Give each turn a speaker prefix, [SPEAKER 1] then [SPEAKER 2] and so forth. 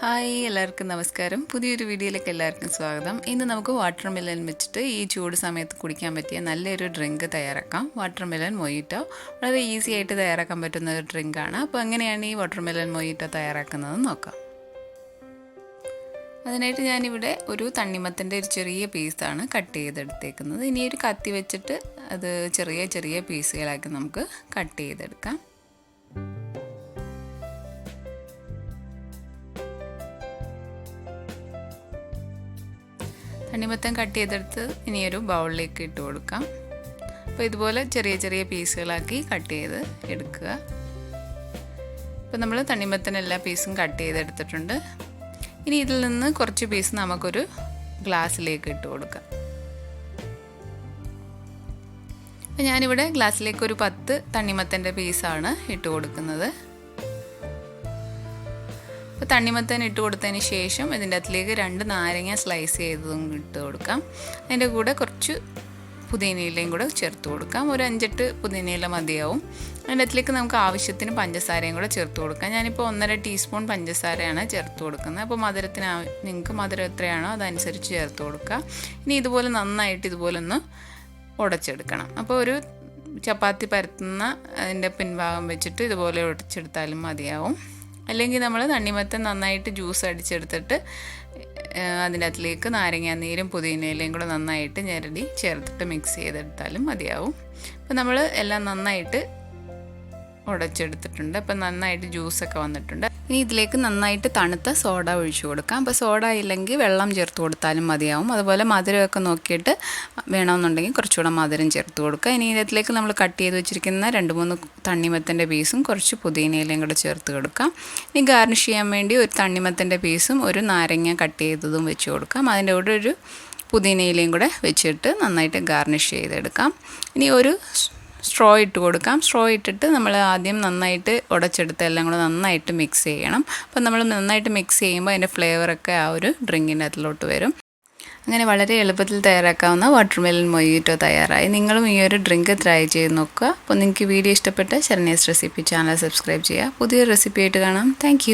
[SPEAKER 1] Hi എല്ലാവർക്കും നമസ്കാരം. പുതിയൊരു വീഡിയോയിലേക്ക് എല്ലാവർക്കും സ്വാഗതം. ഇന്ന് നമുക്ക് വാട്ടർ മെലൺ വെച്ചിട്ട് ഈ ചൂട് സമയത്ത് കുടിക്കാൻ പറ്റിയ നല്ലൊരു ഡ്രിങ്ക് തയ്യാറാക്കാം. വാട്ടർ മെലൺ മൊയ്റ്റോ വളരെ ഈസി ആയിട്ട് തയ്യാറാക്കാൻ പറ്റുന്ന ഒരു ഡ്രിങ്കാണ്. അപ്പോൾ എങ്ങനെയാണ് ഈ വാട്ടർ മെലൺ മൊയ്റ്റോ തയ്യാറാക്കുന്നതെന്ന് നോക്കാം. അതിനായിട്ട് ഞാനിവിടെ ഒരു തണ്ണിമത്തൻ്റെ ഒരു ചെറിയ പീസാണ് കട്ട് ചെയ്തെടുത്തേക്കുന്നത്. ഇനി ഒരു കത്തി വെച്ചിട്ട് അത് ചെറിയ ചെറിയ പീസുകളാക്കി നമുക്ക് കട്ട് ചെയ്തെടുക്കാം. തണ്ണിമത്തൻ കട്ട് ചെയ്തെടുത്ത് ഇനിയൊരു ബൗളിലേക്ക് ഇട്ട് കൊടുക്കാം. അപ്പോൾ ഇതുപോലെ ചെറിയ ചെറിയ പീസുകളാക്കി കട്ട് ചെയ്ത് എടുക്കുക. ഇപ്പോൾ നമ്മൾ തണ്ണിമത്തൻ എല്ലാ പീസും കട്ട് ചെയ്തെടുത്തിട്ടുണ്ട്. ഇനി ഇതിൽ നിന്ന് കുറച്ച് പീസ് നമുക്കൊരു ഗ്ലാസ്സിലേക്ക് ഇട്ട് കൊടുക്കാം. അപ്പോൾ ഞാനിവിടെ ഗ്ലാസ്സിലേക്ക് ഒരു 10 തണ്ണിമത്തൻ്റെ പീസാണ് ഇട്ട് കൊടുക്കുന്നത്. അപ്പോൾ തണ്ണിമത്തൻ ഇട്ട് കൊടുത്തതിന് ശേഷം ഇതിൻ്റെ അകത്തിലേക്ക് 2 നാരങ്ങ സ്ലൈസ് ചെയ്തതും ഇട്ട് കൊടുക്കാം. അതിൻ്റെ കൂടെ കുറച്ച് പുതിനയിലയും കൂടെ ചേർത്ത് കൊടുക്കാം. ഒരു 5-8 പുതിനയില മതിയാവും. അതിൻ്റെ അകത്തിലേക്ക് നമുക്ക് ആവശ്യത്തിന് പഞ്ചസാരയും കൂടെ ചേർത്ത് കൊടുക്കാം. ഞാനിപ്പോൾ 1.5 ടീസ്പൂൺ പഞ്ചസാരയാണ് ചേർത്ത് കൊടുക്കുന്നത്. അപ്പോൾ നിങ്ങൾക്ക് മധുരം എത്രയാണോ അതനുസരിച്ച് ചേർത്ത് കൊടുക്കുക. ഇനി ഇതുപോലെ നന്നായിട്ട് ഇതുപോലെ ഒന്ന് ഉടച്ചെടുക്കണം. അപ്പോൾ ഒരു ചപ്പാത്തി പരത്തുന്ന അതിൻ്റെ പിൻഭാഗം വെച്ചിട്ട് ഇതുപോലെ ഉടച്ചെടുത്താലും മതിയാവും. അല്ലെങ്കിൽ നമ്മൾ തണ്ണിമത്തൻ നന്നായിട്ട് ജ്യൂസ് അടിച്ചെടുത്തിട്ട് അതിൻ്റെ അകത്തിലേക്ക് നാരങ്ങാനീരും പുതിനയിലയും കൂടെ നന്നായിട്ട് ഞെരടി ചേർത്തിട്ട് മിക്സ് ചെയ്തെടുത്താലും മതിയാവും. അപ്പോൾ നമ്മൾ എല്ലാം നന്നായിട്ട് ഉടച്ചെടുത്തിട്ടുണ്ട്. അപ്പോൾ നന്നായിട്ട് ജ്യൂസൊക്കെ വന്നിട്ടുണ്ട്. ഇനി ഇതിലേക്ക് നന്നായിട്ട് തണുത്ത സോഡ ഒഴിച്ചു കൊടുക്കാം. അപ്പോൾ സോഡ ഇല്ലെങ്കിൽ വെള്ളം ചേർത്ത് കൊടുത്താലും മതിയാവും. അതുപോലെ മധുരമൊക്കെ നോക്കിയിട്ട് വേണമെന്നുണ്ടെങ്കിൽ കുറച്ചുകൂടെ മധുരം ചേർത്ത് കൊടുക്കുക. ഇനി ഇതിലേക്ക് നമ്മൾ കട്ട് ചെയ്ത് വെച്ചിരിക്കുന്ന 2-3 തണ്ണിമത്തൻ്റെ പീസും കുറച്ച് പുതിനയിലയും കൂടെ ചേർത്ത് കൊടുക്കാം. ഇനി ഗാർണിഷ് ചെയ്യാൻ വേണ്ടി ഒരു തണ്ണിമത്തൻ്റെ പീസും ഒരു നാരങ്ങ കട്ട് ചെയ്തതും വെച്ച് കൊടുക്കാം. അതിൻ്റെ കൂടെ ഒരു പുതിനയിലയും കൂടെ വെച്ചിട്ട് നന്നായിട്ട് ഗാർണിഷ് ചെയ്തെടുക്കാം. ഇനി ഒരു സ്ട്രോ ഇട്ട് കൊടുക്കാം. സ്ട്രോ ഇട്ടിട്ട് നമ്മൾ ആദ്യം നന്നായിട്ട് ഉടച്ചെടുത്ത് എല്ലാം കൂടെ നന്നായിട്ട് മിക്സ് ചെയ്യണം. അപ്പോൾ നമ്മൾ നന്നായിട്ട് മിക്സ് ചെയ്യുമ്പോൾ അതിൻ്റെ ഫ്ലേവറൊക്കെ ആ ഒരു ഡ്രിങ്കിൻ്റെ അതിലോട്ട് വരും. അങ്ങനെ വളരെ എളുപ്പത്തിൽ തയ്യാറാക്കാവുന്ന വാട്ടർ മെലൺ മൊയ്റ്റോ തയ്യാറായി. നിങ്ങളും ഈ ഒരു ഡ്രിങ്ക് ട്രൈ ചെയ്ത് നോക്കുക. അപ്പോൾ നിങ്ങൾക്ക് വീഡിയോ ഇഷ്ടപ്പെട്ട ശരണ്യാസ് റെസിപ്പി ചാനൽ സബ്സ്ക്രൈബ് ചെയ്യുക. പുതിയൊരു റെസിപ്പി ആയിട്ട് കാണാം. താങ്ക്